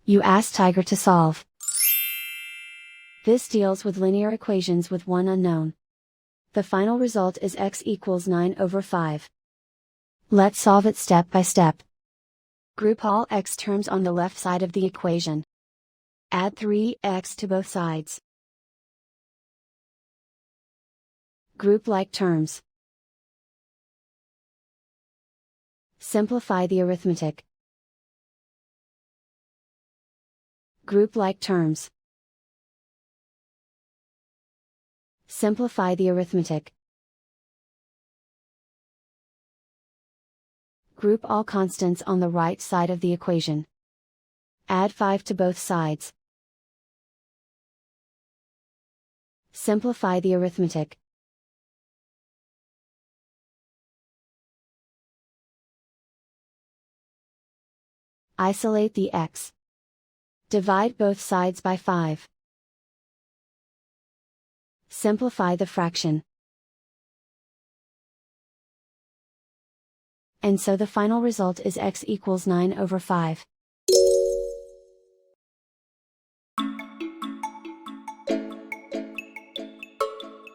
You ask Tiger to solve. This deals with linear equations with one unknown. The final result is x equals 9/5. Let's solve it step by step. Group all x terms on the left side of the equation. Add 3x to both sides. Group like terms. Simplify the arithmetic. Group like terms. Simplify the arithmetic. Group all constants on the right side of the equation. Add 5 to both sides. Simplify the arithmetic. Isolate the x. Divide both sides by 5. Simplify the fraction. And so the final result is x equals 9/5.